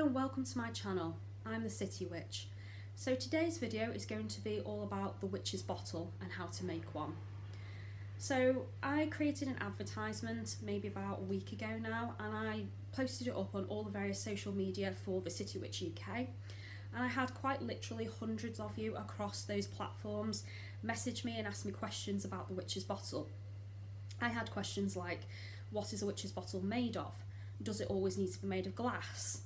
and welcome to my channel. I'm the City Witch. So today's video is going to be all about the witch's bottle and how to make one. So I created an advertisement maybe about a week ago now, and I posted it up on all the various social media for the City Witch UK, and I had quite literally hundreds of you across those platforms message me and ask me questions about the witch's bottle. I had questions like, what is a witch's bottle made of? Does it always need to be made of glass?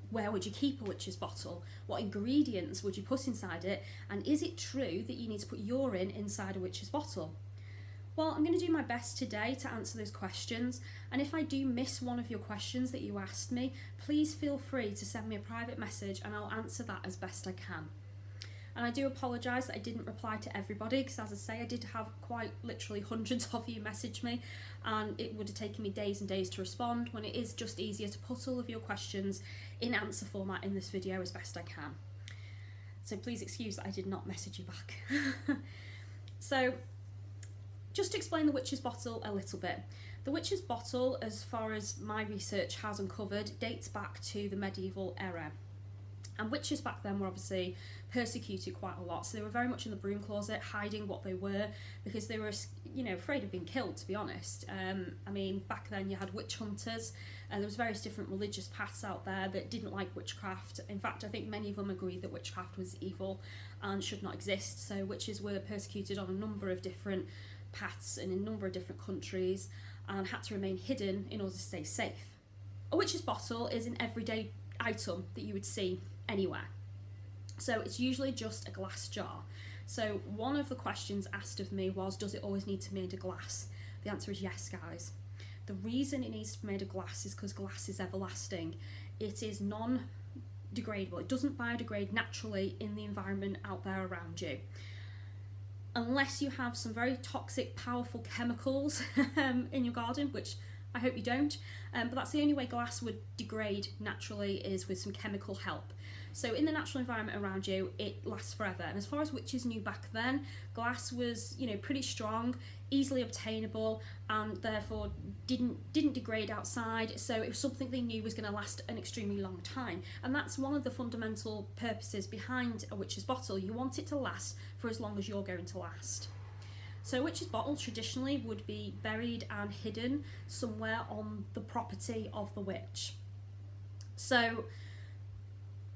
Where would you keep a witch's bottle? What ingredients would you put inside it? And is it true that you need to put urine inside a witch's bottle? Well, I'm going to do my best today to answer those questions, and if I do miss one of your questions that you asked me, please feel free to send me a private message and I'll answer that as best I can. And I do apologise that I didn't reply to everybody, because as I say, I did have quite literally hundreds of you message me, and it would have taken me days and days to respond, when it is just easier to put all of your questions in answer format in this video as best I can. So please excuse that I did not message you back. So just to explain the witch's bottle a little bit. The witch's bottle, as far as my research has uncovered, dates back to the medieval era. And witches back then were obviously persecuted quite a lot, so they were very much in the broom closet, hiding what they were, because they were, you know, afraid of being killed, to be honest. I mean, back then you had witch hunters, and there was various different religious paths out there that didn't like witchcraft. In fact, I think many of them agreed that witchcraft was evil and should not exist, so witches were persecuted on a number of different paths and in a number of different countries, and had to remain hidden in order to stay safe. A witch's bottle is an everyday item that you would see anywhere. So it's usually just a glass jar. So one of the questions asked of me was, does it always need to be made of glass? The answer is yes, guys. The reason it needs to be made of glass is because glass is everlasting. It is non-degradable. It doesn't biodegrade naturally in the environment out there around you. Unless you have some very toxic, powerful chemicals in your garden, which I hope you don't, but that's the only way glass would degrade naturally, is with some chemical help. So in the natural environment around you, it lasts forever. And as far as witches knew back then, glass was, you know, pretty strong, easily obtainable, and therefore didn't degrade outside. So it was something they knew was going to last an extremely long time. And that's one of the fundamental purposes behind a witch's bottle. You want it to last for as long as you're going to last. So a witch's bottle traditionally would be buried and hidden somewhere on the property of the witch. So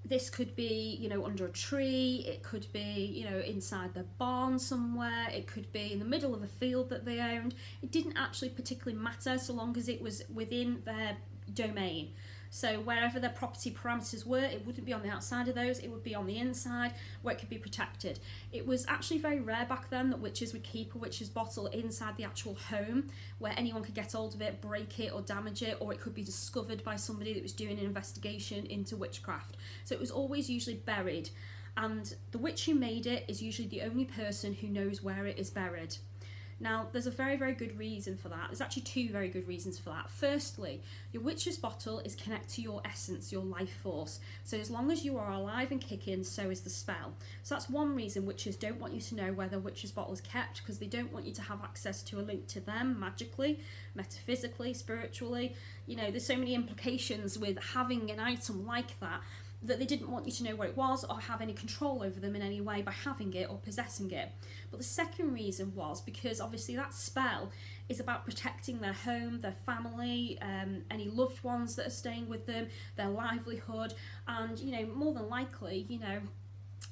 this could be, you know, under a tree, it could be, you know, inside their barn somewhere, it could be in the middle of a field that they owned. It didn't actually particularly matter so long as it was within their domain. So wherever their property parameters were, it wouldn't be on the outside of those, it would be on the inside where it could be protected. It was actually very rare back then that witches would keep a witch's bottle inside the actual home, where anyone could get hold of it, break it or damage it, or it could be discovered by somebody that was doing an investigation into witchcraft. So it was always usually buried, and the witch who made it is usually the only person who knows where it is buried. Now, there's a very, very good reason for that. There's actually two very good reasons for that. Firstly, your witch's bottle is connected to your essence, your life force. So as long as you are alive and kicking, so is the spell. So that's one reason witches don't want you to know where the witch's bottle is kept, because they don't want you to have access to a link to them magically, metaphysically, spiritually. You know, there's so many implications with having an item like that, that they didn't want you to know where it was or have any control over them in any way by having it or possessing it. But the second reason was because obviously that spell is about protecting their home, their family, any loved ones that are staying with them, their livelihood, and, you know, more than likely, you know,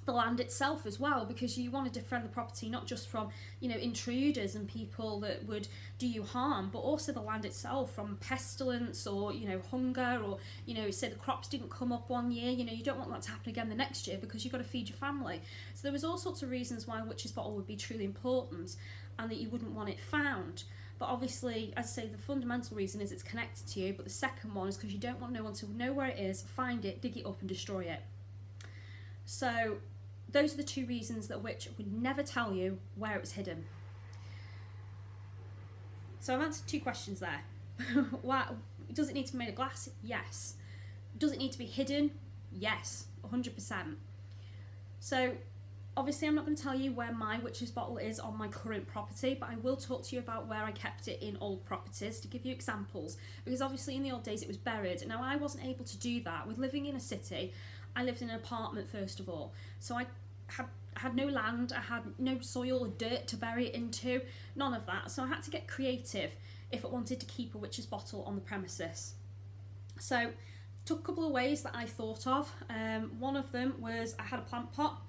the land itself as well, because you want to defend the property not just from, you know, intruders and people that would do you harm, but also the land itself from pestilence or, you know, hunger, or, you know, say the crops didn't come up one year, you know, you don't want that to happen again the next year because you've got to feed your family. So there was all sorts of reasons why a witch's bottle would be truly important and that you wouldn't want it found. But obviously, as I say, the fundamental reason is it's connected to you, but the second one is because you don't want no one to know where it is, find it, dig it up and destroy it. So those are the two reasons that a witch would never tell you where it was hidden. So I've answered two questions there. Why, does it need to be made of glass? Yes. Does it need to be hidden? Yes, 100%. So obviously I'm not going to tell you where my witch's bottle is on my current property, but I will talk to you about where I kept it in old properties to give you examples, because obviously in the old days it was buried. Now I wasn't able to do that. With living in a city, I lived in an apartment first of all, so I had no land, I had no soil or dirt to bury it into, none of that. So I had to get creative if I wanted to keep a witch's bottle on the premises. So took a couple of ways that I thought of. One of them was I had a plant pot,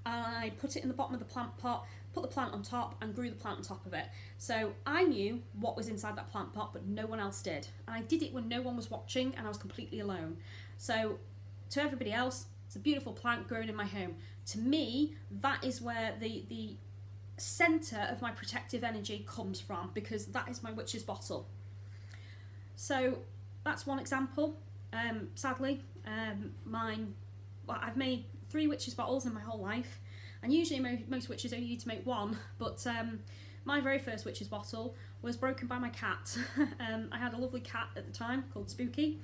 and I put it in the bottom of the plant pot, put the plant on top and grew the plant on top of it. So I knew what was inside that plant pot, but no one else did. And I did it when no one was watching and I was completely alone. So to everybody else, it's a beautiful plant growing in my home. To me, that is where the centre of my protective energy comes from, because that is my witch's bottle. So that's one example. Sadly, I've made 3 witch's bottles in my whole life, and usually most witches only need to make 1, but my very first witch's bottle was broken by my cat. I had a lovely cat at the time called Spooky,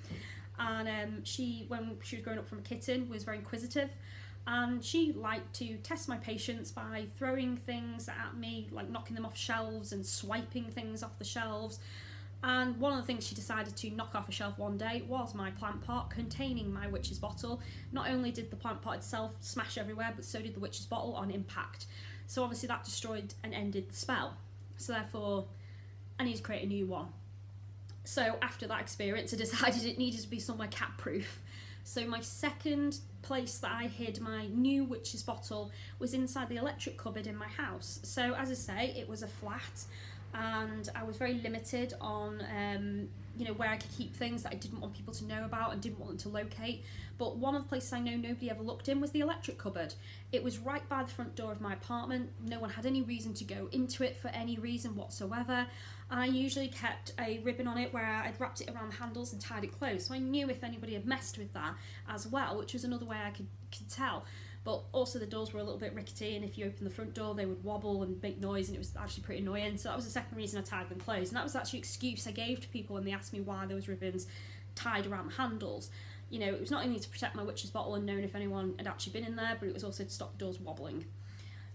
and when she was growing up from a kitten, was very inquisitive, and she liked to test my patience by throwing things at me, like knocking them off shelves and swiping things off the shelves. And one of the things she decided to knock off a shelf one day was my plant pot containing my witch's bottle. Not only did the plant pot itself smash everywhere, but so did the witch's bottle on impact. So obviously that destroyed and ended the spell. So therefore, I need to create a new one. So after that experience, I decided it needed to be somewhere cat-proof. So my second place that I hid my new witch's bottle was inside the electric cupboard in my house. So as I say, it was a flat, and I was very limited on where I could keep things that I didn't want people to know about and didn't want them to locate. But one of the places I know nobody ever looked in was the electric cupboard. It was right by the front door of my apartment. No one had any reason to go into it for any reason whatsoever. And I usually kept a ribbon on it where I'd wrapped it around the handles and tied it closed, so I knew if anybody had messed with that as well, which was another way I could tell. But also the doors were a little bit rickety, and if you opened the front door they would wobble and make noise, and it was actually pretty annoying. So that was the second reason I tied them closed, and that was actually an excuse I gave to people when they asked me why there was ribbons tied around the handles. You know, it was not only to protect my witch's bottle and knowing if anyone had actually been in there, but it was also to stop the doors wobbling.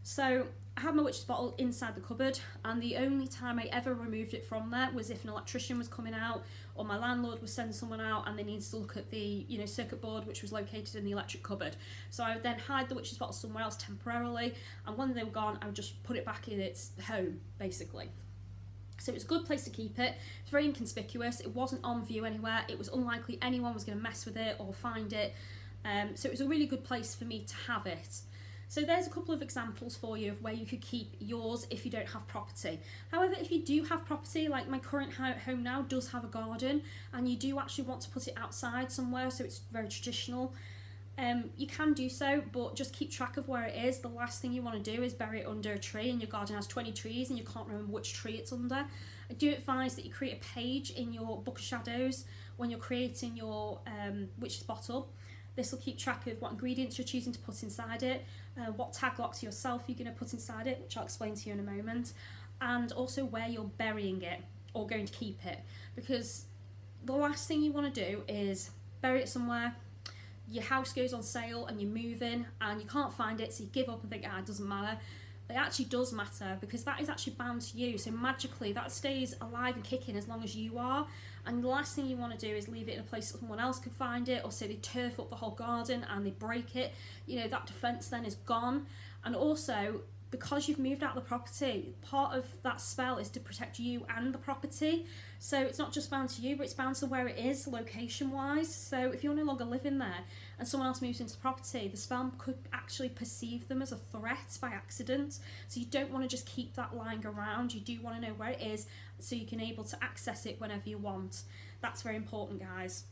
So I had my witch's bottle inside the cupboard, and the only time I ever removed it from there was if an electrician was coming out or my landlord was sending someone out and they needed to look at the circuit board, which was located in the electric cupboard. So I would then hide the witch's bottle somewhere else temporarily, and when they were gone I would just put it back in its home basically. So it was a good place to keep it. It's very inconspicuous, it wasn't on view anywhere, it was unlikely anyone was going to mess with it or find it, so it was a really good place for me to have it. So there's a couple of examples for you of where you could keep yours if you don't have property. However, if you do have property, like my current home now does have a garden, and you do actually want to put it outside somewhere, so it's very traditional, you can do so, but just keep track of where it is. The last thing you want to do is bury it under a tree, and your garden has 20 trees and you can't remember which tree it's under. I do advise that you create a page in your Book of Shadows when you're creating your witch's bottle. This will keep track of what ingredients you're choosing to put inside it, what tag locks yourself you're going to put inside it, which I'll explain to you in a moment, and also where you're burying it or going to keep it. Because the last thing you want to do is bury it somewhere, your house goes on sale and you're moving and you can't find it, so you give up and think, it doesn't matter. It actually does matter, because that is actually bound to you, so magically that stays alive and kicking as long as you are. And the last thing you want to do is leave it in a place that someone else can find it, or say they turf up the whole garden and they break it. That defence then is gone. And also, because you've moved out of the property, part of that spell is to protect you and the property. So it's not just bound to you, but it's bound to where it is location wise. So if you're no longer living there and someone else moves into the property, the spell could actually perceive them as a threat by accident. So you don't want to just keep that lying around. You do want to know where it is so you can able to access it whenever you want. That's very important, guys.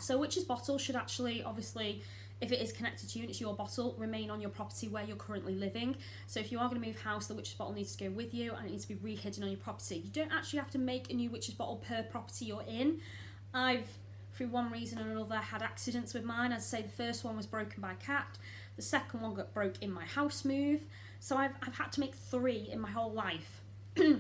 So witch's bottle should actually, obviously, if it is connected to you and it's your bottle, remain on your property where you're currently living. So if you are going to move house, the witch's bottle needs to go with you and it needs to be re-hidden on your property. You don't actually have to make a new witch's bottle per property you're in. I've, through one reason or another, had accidents with mine. As I say, the first one was broken by a cat. The second one got broke in my house move. So I've had to make 3 in my whole life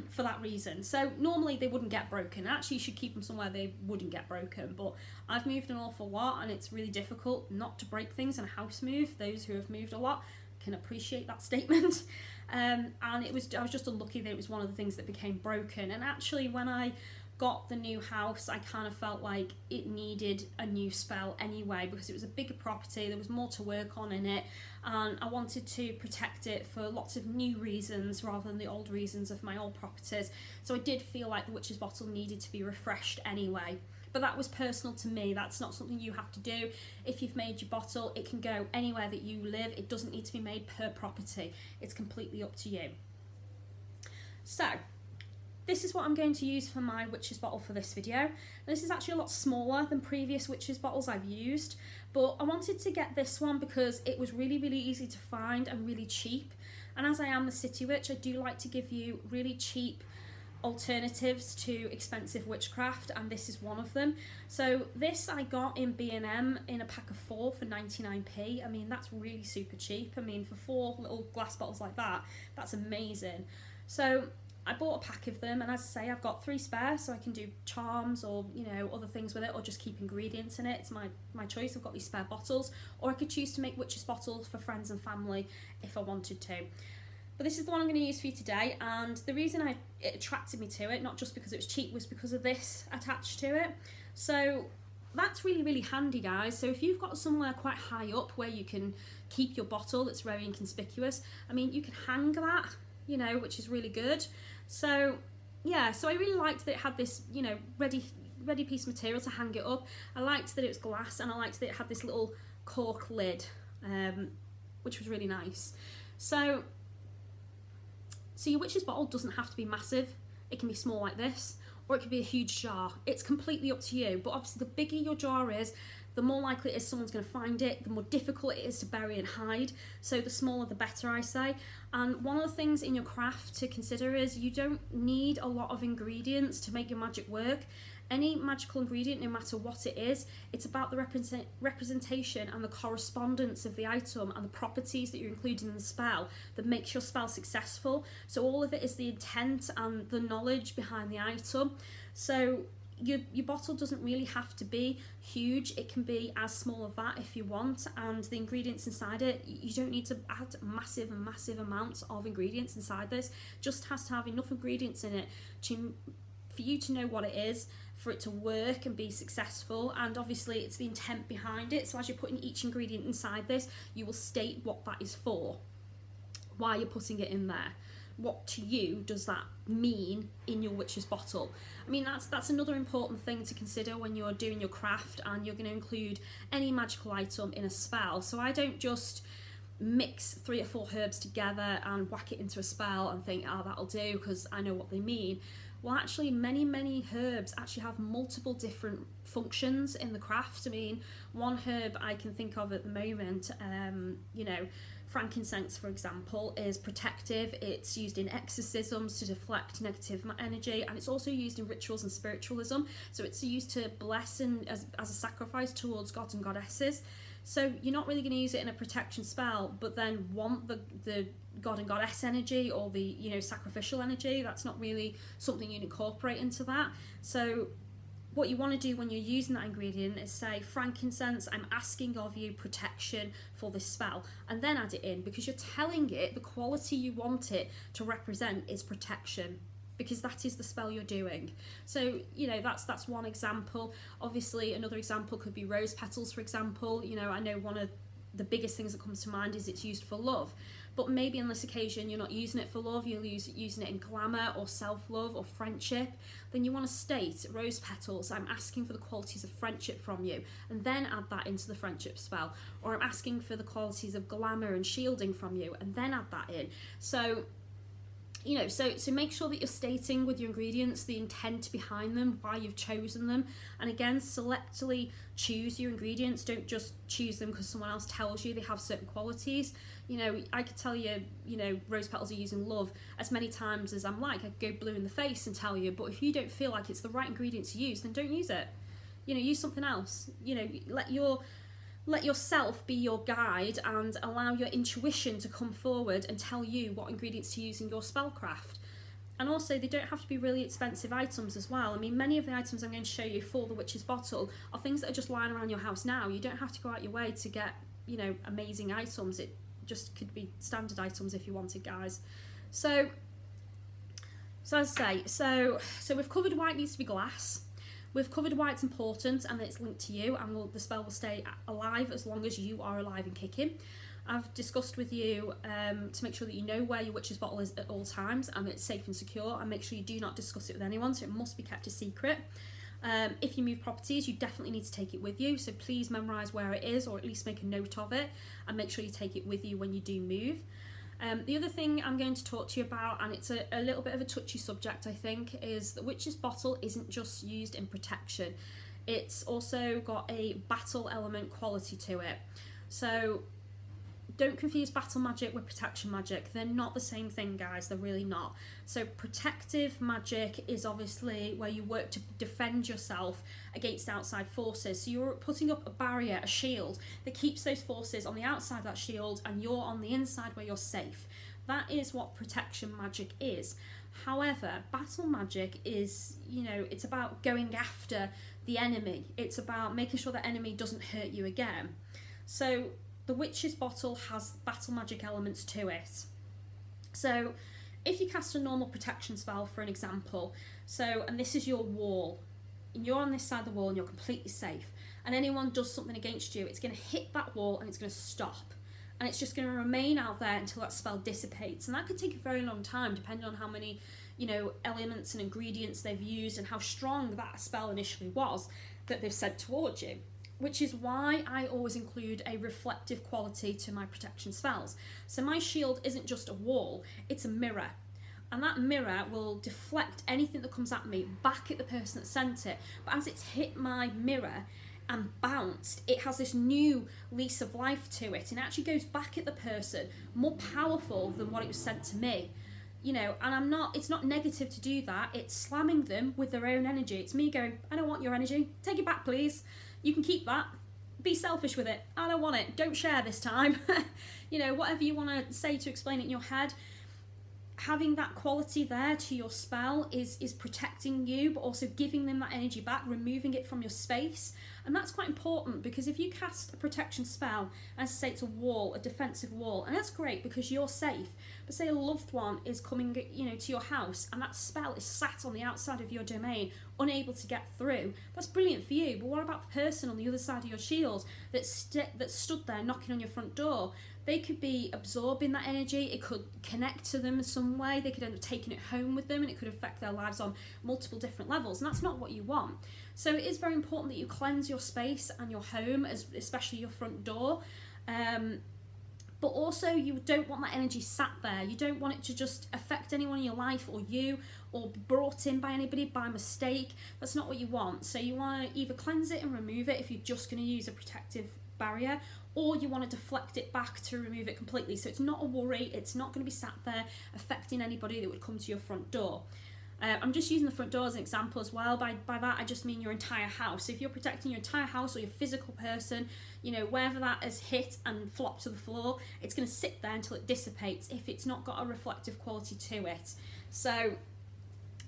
for that reason. So normally they wouldn't get broken. Actually, you should keep them somewhere they wouldn't get broken, but I've moved an awful lot and it's really difficult not to break things in a house move. Those who have moved a lot can appreciate that statement. And I was just unlucky that it was one of the things that became broken. And actually, when I got the new house, I kind of felt like it needed a new spell anyway, because it was a bigger property, there was more to work on in it, and I wanted to protect it for lots of new reasons rather than the old reasons of my old properties. So I did feel like the Witch's Bottle needed to be refreshed anyway. But that was personal to me. That's not something you have to do. If you've made your bottle, it can go anywhere that you live. It doesn't need to be made per property. It's completely up to you. So this is what I'm going to use for my Witch's Bottle for this video. This is actually a lot smaller than previous Witch's Bottles I've used, but I wanted to get this one because it was really, really easy to find and really cheap. And as I am the City Witch, I do like to give you really cheap alternatives to expensive witchcraft, and this is one of them. So this I got in B&M in a pack of 4 for 99p. I mean, that's really super cheap. I mean, for 4 little glass bottles like that, that's amazing. So I bought a pack of them, and as I say, I've got 3 spare, so I can do charms or, you know, other things with it, or just keep ingredients in it. It's my choice. I've got these spare bottles, or I could choose to make Witch's Bottles for friends and family if I wanted to. But this is the one I'm going to use for you today, and the reason it attracted me to it, not just because it was cheap, was because of this attached to it. So that's really, really handy, guys. So if you've got somewhere quite high up where you can keep your bottle that's very inconspicuous, I mean, you can hang that, you know, which is really good. So yeah, so I really liked that it had this, you know, ready piece of material to hang it up. I liked that it was glass, and I liked that it had this little cork lid, which was really nice. So your Witch's Bottle doesn't have to be massive. It can be small like this, or it could be a huge jar. It's completely up to you, but obviously the bigger your jar is, the more likely it is someone's going to find it, the more difficult it is to bury and hide. So the smaller the better, I say. And one of the things in your craft to consider is you don't need a lot of ingredients to make your magic work. Any magical ingredient, no matter what it is, it's about the representation and the correspondence of the item and the properties that you're including in the spell that makes your spell successful. So all of it is the intent and the knowledge behind the item. So your bottle doesn't really have to be huge. It can be as small as that if you want, and the ingredients inside it, you don't need to add massive amounts of ingredients inside this. Just has to have enough ingredients in it for you to know what it is, for it to work and be successful, and obviously it's the intent behind it. So as you're putting each ingredient inside this, you will state what that is for, why you're putting it in there. What to you does that mean in your Witch's Bottle? I mean, that's another important thing to consider when you're doing your craft and you're going to include any magical item in a spell. So I don't just mix 3 or 4 herbs together and whack it into a spell and think, oh, that'll do because I know what they mean. Well, actually, many herbs actually have multiple different functions in the craft. I mean, one herb I can think of at the moment, you know, frankincense, for example, is protective. It's used in exorcisms to deflect negative energy, and it's also used in rituals and spiritualism. So it's used to bless and as a sacrifice towards gods and goddesses. So you're not really going to use it in a protection spell, but then want the god and goddess energy or the, you know, sacrificial energy. That's not really something you'd incorporate into that. So what you want to do when you're using that ingredient is say, frankincense, I'm asking of you protection for this spell, and then add it in, because you're telling it the quality you want it to represent is protection, because that is the spell you're doing. So, you know, that's one example. Obviously, another example could be rose petals, for example. You know, I know one of the biggest things that comes to mind is it's used for love. But maybe on this occasion you're not using it for love, you're using it in glamour or self-love or friendship. Then you want to state, rose petals, I'm asking for the qualities of friendship from you, and then add that into the friendship spell. Or I'm asking for the qualities of glamour and shielding from you, and then add that in. So, you know, so make sure that you're stating with your ingredients the intent behind them, why you've chosen them. And again, selectively choose your ingredients. Don't just choose them because someone else tells you they have certain qualities. You know, I could tell you, you know, rose petals are used in love as many times as I'm like. I could go blue in the face and tell you, but if you don't feel like it's the right ingredient to use, then don't use it. You know, use something else. You know, let yourself be your guide and allow your intuition to come forward and tell you what ingredients to use in your spellcraft. And also, they don't have to be really expensive items as well. I mean, many of the items I'm going to show you for the Witch's Bottle are things that are just lying around your house now. You don't have to go out your way to get, you know, amazing items. just could be standard items if you wanted, guys. So as I say, so we've covered why it needs to be glass. We've covered why it's important and that it's linked to you, and the spell will stay alive as long as you are alive and kicking. I've discussed with you to make sure that you know where your witch's bottle is at all times and that it's safe and secure, and make sure you do not discuss it with anyone, so it must be kept a secret. If you move properties, you definitely need to take it with you, so please memorise where it is, or at least make a note of it, and make sure you take it with you when you do move. The other thing I'm going to talk to you about, and it's a little bit of a touchy subject I think, is the witch's bottle isn't just used in protection, it's also got a battle element quality to it. So don't confuse battle magic with protection magic. They're not the same thing, guys. They're really not. So protective magic is obviously where you work to defend yourself against outside forces. So you're putting up a barrier, a shield, that keeps those forces on the outside of that shield, and you're on the inside where you're safe. That is what protection magic is. However, battle magic is, you know, it's about going after the enemy. It's about making sure the enemy doesn't hurt you again. So the witch's bottle has battle magic elements to it. So if you cast a normal protection spell, for an example, and this is your wall, and you're on this side of the wall and you're completely safe, and anyone does something against you, it's going to hit that wall and it's going to stop. And it's just going to remain out there until that spell dissipates. And that could take a very long time, depending on how many, you know, elements and ingredients they've used and how strong that spell initially was that they've sent towards you. Which is why I always include a reflective quality to my protection spells. So my shield isn't just a wall, it's a mirror. And that mirror will deflect anything that comes at me back at the person that sent it. But as it's hit my mirror and bounced, it has this new lease of life to it, and it actually goes back at the person more powerful than what it was sent to me. You know, and it's not negative to do that, it's slamming them with their own energy. It's me going, I don't want your energy, take it back please. You can keep that. Be selfish with it. I don't want it. Don't share this time. You know, whatever you want to say to explain it in your head. Having that quality there to your spell is protecting you, but also giving them that energy back, removing it from your space. And that's quite important, because if you cast a protection spell, as I say, it's a wall, a defensive wall, and that's great because you're safe. But say a loved one is coming, you know, to your house, and that spell is sat on the outside of your domain, unable to get through. That's brilliant for you, but what about the person on the other side of your shield that stood there knocking on your front door? They could be absorbing that energy, it could connect to them in some way, they could end up taking it home with them, and it could affect their lives on multiple different levels, and that's not what you want. So it is very important that you cleanse your space and your home, especially your front door. But also you don't want that energy sat there. You don't want it to just affect anyone in your life or you, or be brought in by anybody by mistake. That's not what you want. So you want to either cleanse it and remove it if you're just going to use a protective barrier, or you want to deflect it back to remove it completely. So it's not a worry, it's not going to be sat there affecting anybody that would come to your front door. I'm just using the front door as an example as well. By that I just mean your entire house. So if you're protecting your entire house or your physical person, you know, wherever that has hit and flopped to the floor, it's going to sit there until it dissipates if it's not got a reflective quality to it. So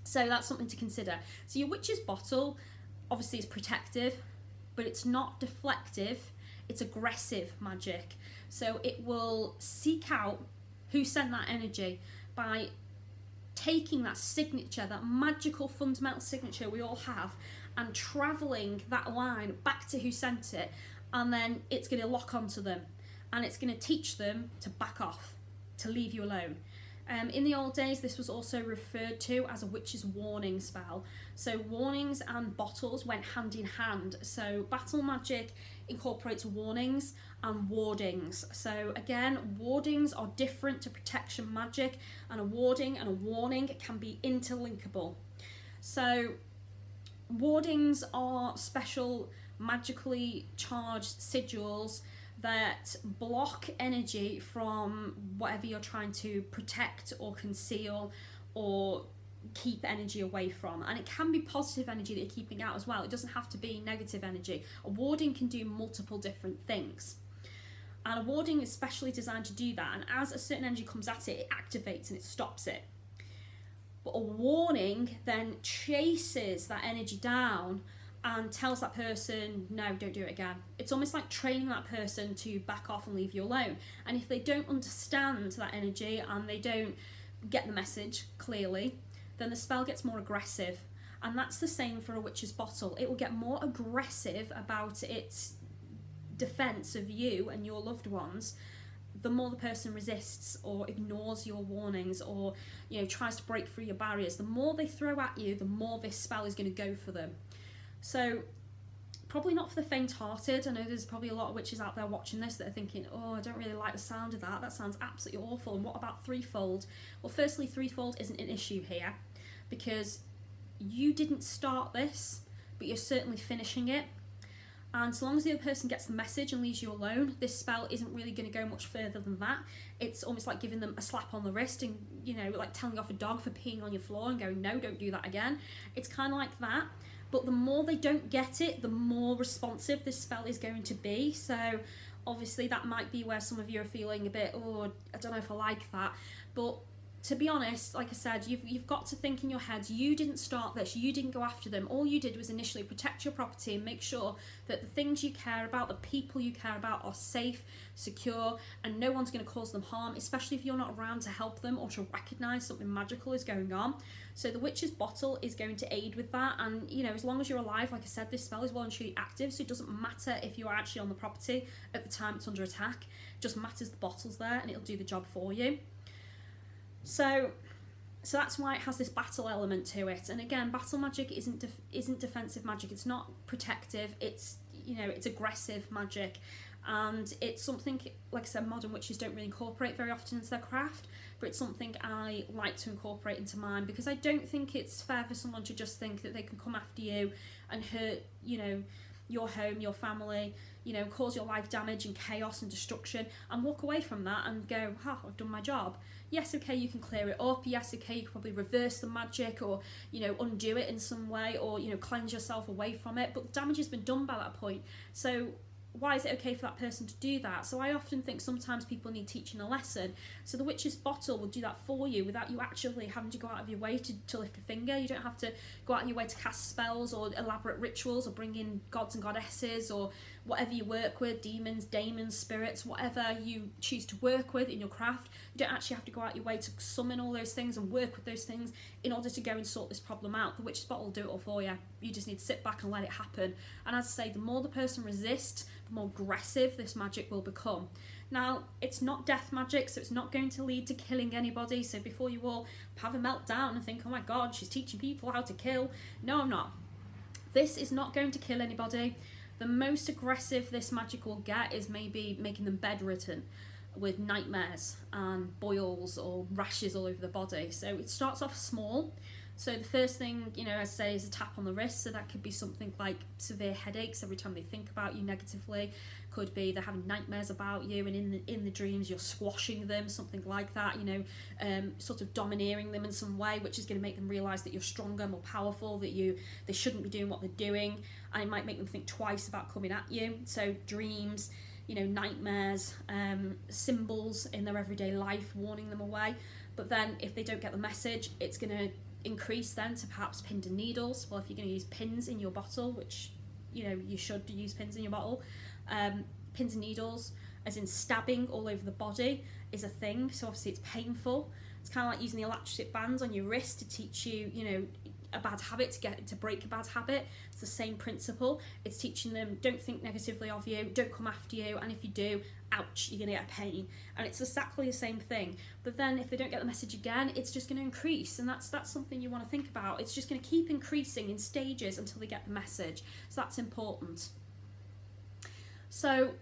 that's something to consider. So your witch's bottle obviously is protective, but it's not deflective, it's aggressive magic. So it will seek out who sent that energy by taking that signature, that magical fundamental signature we all have, and travelling that line back to who sent it, and then it's going to lock onto them, and it's going to teach them to back off, to leave you alone. In the old days, this was also referred to as a witch's warning spell. So warnings and bottles went hand in hand. So battle magic incorporates warnings and wardings. So again, wardings are different to protection magic, and a warding and a warning can be interlinkable. So wardings are special magically charged sigils that block energy from whatever you're trying to protect or conceal or keep energy away from. And it can be positive energy that you're keeping out as well. It doesn't have to be negative energy. A warding can do multiple different things. And a warding is specially designed to do that. And as a certain energy comes at it, it activates and it stops it. But a warning then chases that energy down and tells that person, no, don't do it again. It's almost like training that person to back off and leave you alone. And if they don't understand that energy and they don't get the message clearly, then the spell gets more aggressive. And that's the same for a witch's bottle. It will get more aggressive about its defense of you and your loved ones the more the person resists or ignores your warnings, or tries to break through your barriers. The more they throw at you, the more this spell is going to go for them. So probably not for the faint-hearted. I know there's probably a lot of witches out there watching this that are thinking, oh, I don't really like the sound of that. That sounds absolutely awful. And what about threefold? Well, firstly, threefold isn't an issue here because you didn't start this, but you're certainly finishing it. And so long as the other person gets the message and leaves you alone, this spell isn't really going to go much further than that. It's almost like giving them a slap on the wrist and, like telling off a dog for peeing on your floor and going, no, don't do that again. It's kind of like that. But the more they don't get it, the more responsive this spell is going to be. So obviously that might be where some of you are feeling a bit, oh, I don't know if I like that. But to be honest, like I said, you've got to think in your head, you didn't start this, you didn't go after them. All you did was initially protect your property and make sure that the things you care about, the people you care about, are safe, secure, and no one's going to cause them harm, especially if you're not around to help them or to recognise something magical is going on. So the witch's bottle is going to aid with that, and as long as you're alive, like I said, this spell is well and truly active, so it doesn't matter if you're actually on the property at the time it's under attack. It just matters the bottle's there and it'll do the job for you. So that's why it has this battle element to it. And again, battle magic isn't defensive magic. It's not protective. It's it's aggressive magic, and it's something, like I said, modern witches don't really incorporate very often into their craft. But it's something I like to incorporate into mine, because I don't think it's fair for someone to just think that they can come after you and hurt your home, your family, cause your life damage and chaos and destruction, and walk away from that and go, I've done my job. Yes, okay, you can clear it up. Yes, okay, you can probably reverse the magic, or undo it in some way, or cleanse yourself away from it, but the damage has been done by that point. So why is it okay for that person to do that? So I often think sometimes people need teaching a lesson. So the witch's bottle will do that for you without you actually having to go out of your way to lift a finger. You don't have to go out of your way to cast spells or elaborate rituals or bring in gods and goddesses or whatever you work with, demons, daemons, spirits, whatever you choose to work with in your craft. You don't actually have to go out your way to summon all those things and work with those things in order to go and sort this problem out. The witch's bottle will do it all for you. You just need to sit back and let it happen. And as I say, the more the person resists, the more aggressive this magic will become. Now, it's not death magic, so it's not going to lead to killing anybody. So before you all have a meltdown and think, oh my god, she's teaching people how to kill. No, I'm not. This is not going to kill anybody. The most aggressive this magic will get is maybe making them bedridden with nightmares and boils or rashes all over the body. So it starts off small. So the first thing, I say, is a tap on the wrist. So that could be something like severe headaches every time they think about you negatively. Could be they're having nightmares about you, and in the dreams you're squashing them, something like that. Sort of domineering them in some way, which is going to make them realise that you're stronger, more powerful, that they shouldn't be doing what they're doing, and it might make them think twice about coming at you. So dreams, nightmares, symbols in their everyday life, warning them away. But then if they don't get the message, it's going to increase then to perhaps pins and needles. Well, if you're going to use pins in your bottle, which you should use pins in your bottle, pins and needles, as in stabbing all over the body, is a thing. So obviously it's painful. It's kind of like using the electric bands on your wrist to teach you, a bad habit, to break a bad habit. It's the same principle. It's teaching them, don't think negatively of you, don't come after you, and if you do, ouch, you're going to get pain. And it's exactly the same thing. But then if they don't get the message again, it's just going to increase, and that's something you want to think about. It's just going to keep increasing in stages until they get the message. So that's important. So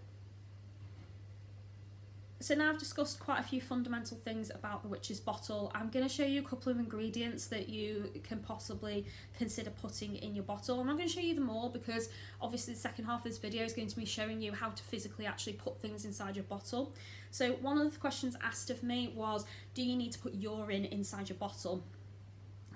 now I've discussed quite a few fundamental things about the witch's bottle. I'm going to show you a couple of ingredients that you can possibly consider putting in your bottle. I'm not going to show you them all because obviously the second half of this video is going to be showing you how to physically actually put things inside your bottle. So one of the questions asked of me was, do you need to put urine inside your bottle?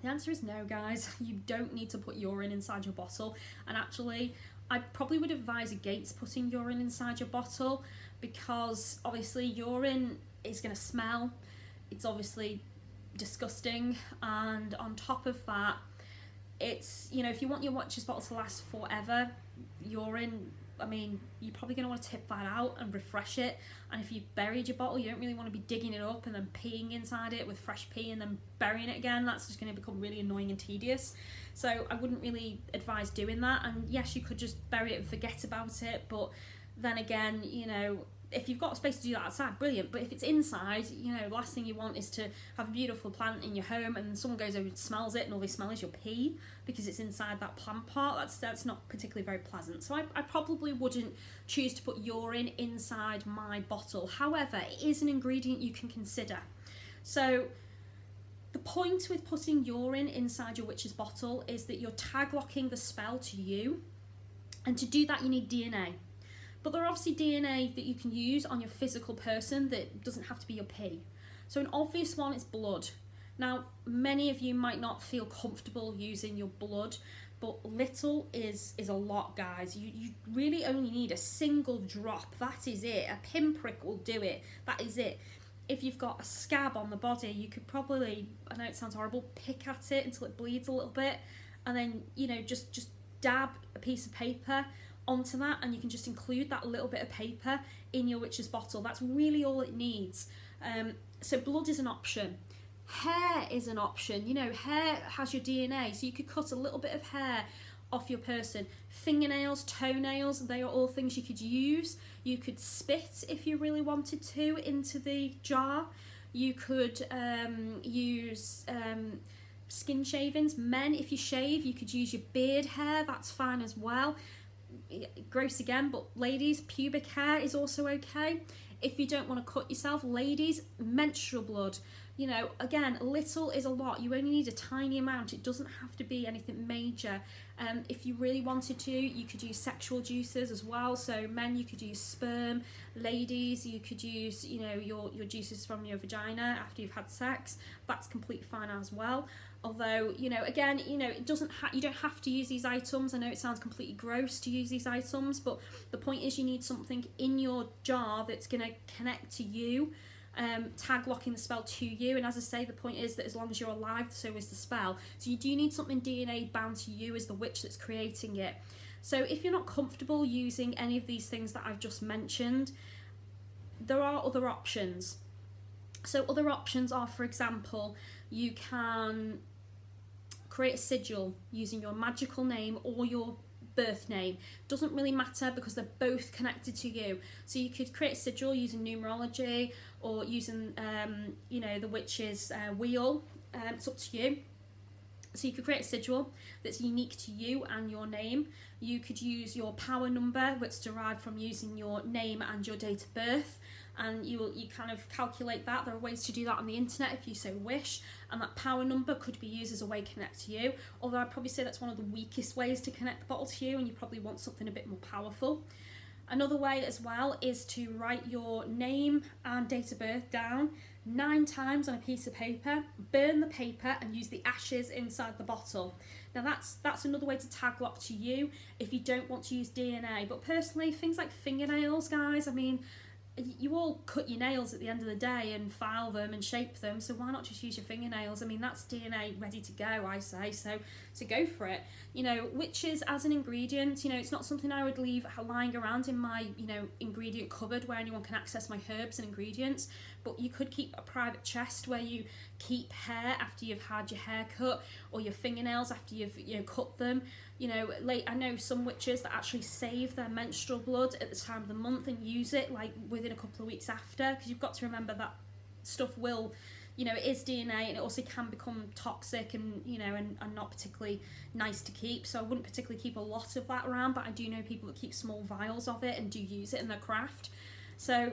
The answer is no, guys. You don't need to put urine inside your bottle. And actually, I probably would advise against putting urine inside your bottle, because obviously urine is going to smell. It's obviously disgusting, and on top of that, it's, you know, if you want your witch's bottle to last forever, urine, I mean, you're probably going to want to tip that out and refresh it. And if you've buried your bottle, you don't really want to be digging it up and then peeing inside it with fresh pee and then burying it again. That's just going to become really annoying and tedious. So I wouldn't really advise doing that. And yes, you could just bury it and forget about it, but then again, you know, if you've got space to do that outside, brilliant. But if it's inside, you know, last thing you want is to have a beautiful plant in your home and someone goes over and smells it and all they smell is your pee because it's inside that plant pot. That's not particularly very pleasant. So I probably wouldn't choose to put urine inside my bottle. However, it is an ingredient you can consider. So the point with putting urine inside your witch's bottle is that you're tag locking the spell to you. And to do that, you need DNA. But there are obviously DNA that you can use on your physical person that doesn't have to be your pee. So an obvious one is blood. Now, many of you might not feel comfortable using your blood, but little is a lot, guys. You really only need a single drop. That is it. A pinprick will do it. That is it. If you've got a scab on the body, you could probably, I know it sounds horrible, pick at it until it bleeds a little bit, and then, you know, just dab a piece of paper onto that, and you can just include that little bit of paper in your witch's bottle. That's really all it needs. So blood is an option. Hair is an option. You know, hair has your DNA, so you could cut a little bit of hair off your person. Fingernails, toenails, they are all things you could use. You could spit if you really wanted to into the jar. You could use skin shavings. Men, if you shave, you could use your beard hair, that's fine as well. Gross again, but ladies, pubic hair is also okay. If you don't want to cut yourself, ladies, menstrual blood. You know, again, little is a lot. You only need a tiny amount. It doesn't have to be anything major. If you really wanted to, you could use sexual juices as well. So men, you could use sperm. Ladies, you could use, you know, your juices from your vagina after you've had sex. That's completely fine as well. Although, you know, again, you know, it doesn't you don't have to use these items. I know it sounds completely gross to use these items, but the point is you need something in your jar that's going to connect to you, tag locking the spell to you. And as I say, the point is that as long as you're alive, so is the spell. So you do need something DNA bound to you as the witch that's creating it. So if you're not comfortable using any of these things that I've just mentioned, there are other options. So other options are, for example, you can create a sigil using your magical name or your birth name. Doesn't really matter because they're both connected to you. So you could create a sigil using numerology or using you know, the witch's wheel. It's up to you. So you could create a sigil that's unique to you and your name. You could use your power number, which is derived from using your name and your date of birth, and you kind of calculate that. There are ways to do that on the internet if you so wish, and that power number could be used as a way to connect to you, although I'd probably say that's one of the weakest ways to connect the bottle to you, and you probably want something a bit more powerful. Another way as well is to write your name and date of birth down 9 times on a piece of paper, burn the paper and use the ashes inside the bottle. Now that's another way to tag lock to you if you don't want to use DNA. But personally, things like fingernails, guys, I mean, you all cut your nails at the end of the day and file them and shape them, so why not just use your fingernails? I mean, that's DNA ready to go, I say, so go for it. You know, witches as an ingredient, you know, it's not something I would leave lying around in my, you know, ingredient cupboard where anyone can access my herbs and ingredients, but you could keep a private chest where you keep hair after you've had your hair cut, or your fingernails after you've, you know, cut them. You know, I know some witches that actually save their menstrual blood at the time of the month and use it like within a couple of weeks after, because you've got to remember that stuff will, you know, it is DNA and it also can become toxic and, you know, and not particularly nice to keep. So I wouldn't particularly keep a lot of that around, but I do know people that keep small vials of it and do use it in their craft. So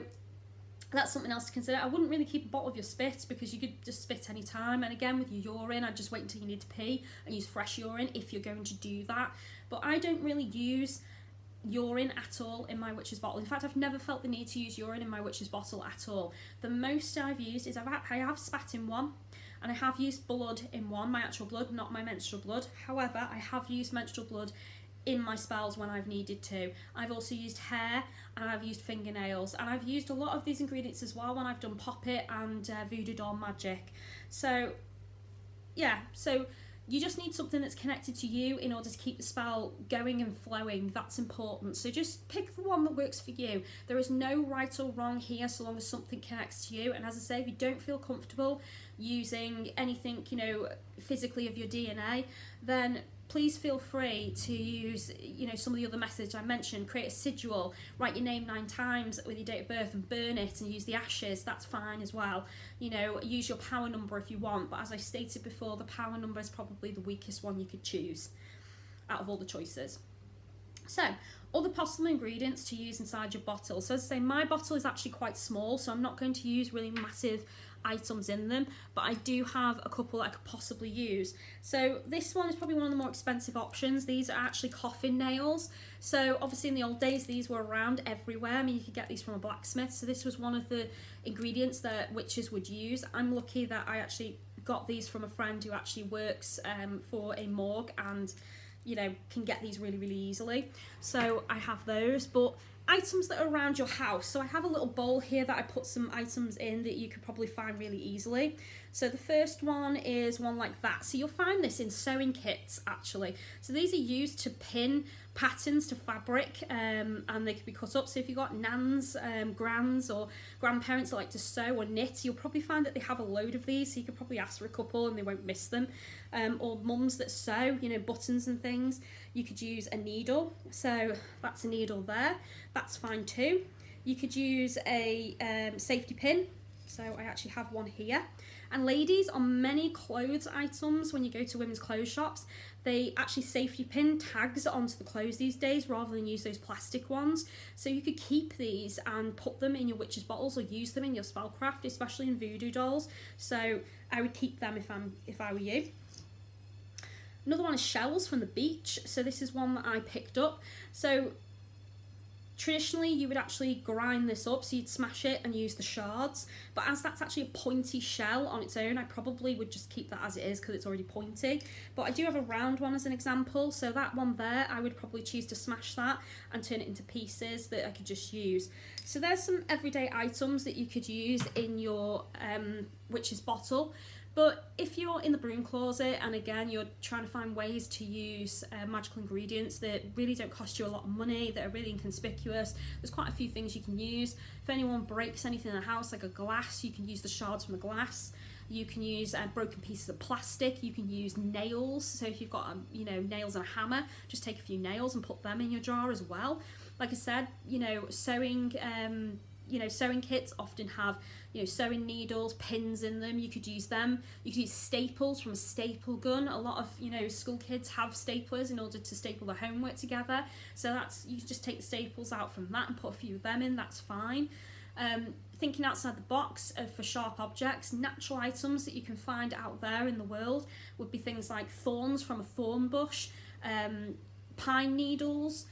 that's something else to consider. I wouldn't really keep a bottle of your spit because you could just spit any time. And again, with your urine, I'd just wait until you need to pee and use fresh urine if you're going to do that. But I don't really use urine at all in my witch's bottle. In fact, I've never felt the need to use urine in my witch's bottle at all. The most I've used is I have spat in one, and I have used blood in one, my actual blood, not my menstrual blood. However, I have used menstrual blood in my spells when I've needed to. I've also used hair and I've used fingernails, and I've used a lot of these ingredients as well when I've done Pop It and Voodoo Doll Magic. So yeah, so You just need something that's connected to you in order to keep the spell going and flowing. That's important. So just pick the one that works for you. There is no right or wrong here so long as something connects to you. And as I say, if you don't feel comfortable using anything, you know, physically of your DNA, then please feel free to use, you know, some of the other methods I mentioned. Create a sigil, write your name 9 times with your date of birth and burn it and use the ashes. That's fine as well. You know, use your power number if you want, but as I stated before, the power number is probably the weakest one you could choose out of all the choices. So, other possible ingredients to use inside your bottle. So as I say, my bottle is actually quite small, so I'm not going to use really massive items in them, but I do have a couple that I could possibly use. So this one is probably one of the more expensive options. These are actually coffin nails. So obviously in the old days these were around everywhere. I mean, you could get these from a blacksmith, so this was one of the ingredients that witches would use. I'm lucky that I actually got these from a friend who actually works for a morgue and, you know, can get these really easily. So I have those. But items that are around your house. So I have a little bowl here that I put some items in that you could probably find really easily. So the first one is one like that. So you'll find this in sewing kits actually. So these are used to pin patterns to fabric and they can be cut up. So if you've got nans, grands or grandparents that like to sew or knit, you'll probably find that they have a load of these, so you could probably ask for a couple and they won't miss them. Or mums that sew, you know, buttons and things. You could use a needle, so that's a needle there, that's fine too. You could use a safety pin, so I actually have one here. And ladies, on many clothes items, when you go to women's clothes shops, they actually safety pin tags onto the clothes these days rather than use those plastic ones. So you could keep these and put them in your witch's bottles or use them in your spellcraft, especially in voodoo dolls. So I would keep them if I were you. Another one is shells from the beach. So this is one that I picked up. So traditionally you would actually grind this up, so you'd smash it and use the shards, but as that's actually a pointy shell on its own, I probably would just keep that as it is because it's already pointy. But I do have a round one as an example, so that one there, I would probably choose to smash that and turn it into pieces that I could just use. So there's some everyday items that you could use in your witch's bottle. But if you're in the broom closet and again you're trying to find ways to use magical ingredients that really don't cost you a lot of money, that are really inconspicuous, there's quite a few things you can use. If anyone breaks anything in the house like a glass, you can use the shards from the glass. You can use broken pieces of plastic. You can use nails. So if you've got you know, nails and a hammer, just take a few nails and put them in your jar as well. Like I said, you know, sewing kits often have, you know, sewing needles, pins in them. You could use them. You could use staples from a staple gun. A lot of, you know, school kids have staplers in order to staple their homework together. So that's, you just take the staples out from that and put a few of them in, that's fine. Thinking outside the box for sharp objects, natural items that you can find out there in the world would be things like thorns from a thorn bush, pine needles.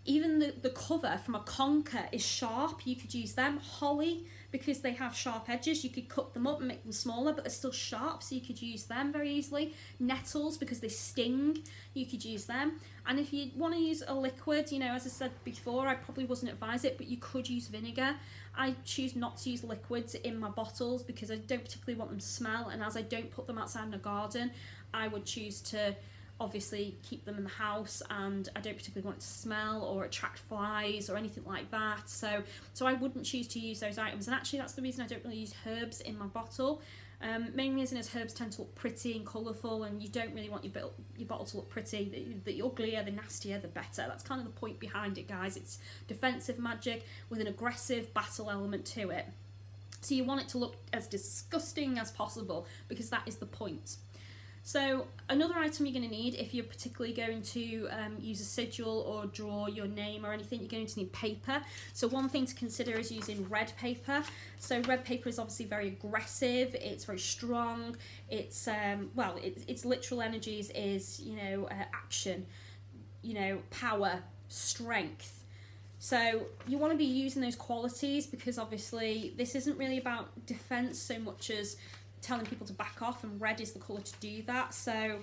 Even the cover from a conker is sharp, you could use them. Holly, because they have sharp edges, you could cut them up and make them smaller, but they're still sharp, so you could use them very easily. Nettles, because they sting, you could use them. And if you want to use a liquid, you know, as I said before, I probably wouldn't advise it, but you could use vinegar. I choose not to use liquids in my bottles because I don't particularly want them to smell, and as I don't put them outside in a garden, I would choose to obviously keep them in the house, and I don't particularly want it to smell or attract flies or anything like that, so I wouldn't choose to use those items. And actually that's the reason I don't really use herbs in my bottle. Main reason is herbs tend to look pretty and colourful, and you don't really want your bottle to look pretty. The uglier, the nastier, the better. That's kind of the point behind it, guys. It's defensive magic with an aggressive battle element to it, so you want it to look as disgusting as possible because that is the point. So another item you're going to need if you're particularly going to use a sigil or draw your name or anything, you're going to need paper. So one thing to consider is using red paper. So red paper is obviously very aggressive, it's very strong, it's well, its literal energies is, you know, action, you know, power, strength. So you want to be using those qualities because obviously this isn't really about defense so much as telling people to back off, and red is the colour to do that. So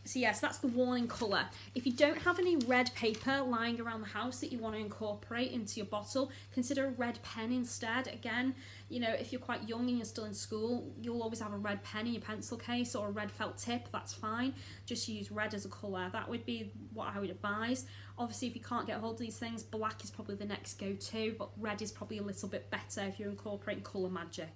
So yes, that's the warning colour. If you don't have any red paper lying around the house that you want to incorporate into your bottle, consider a red pen instead. Again, you know, if you're quite young and you're still in school, you'll always have a red pen in your pencil case or a red felt tip, that's fine. Just use red as a colour. That would be what I would advise. Obviously, if you can't get hold of these things, black is probably the next go-to, but red is probably a little bit better if you're incorporating colour magic.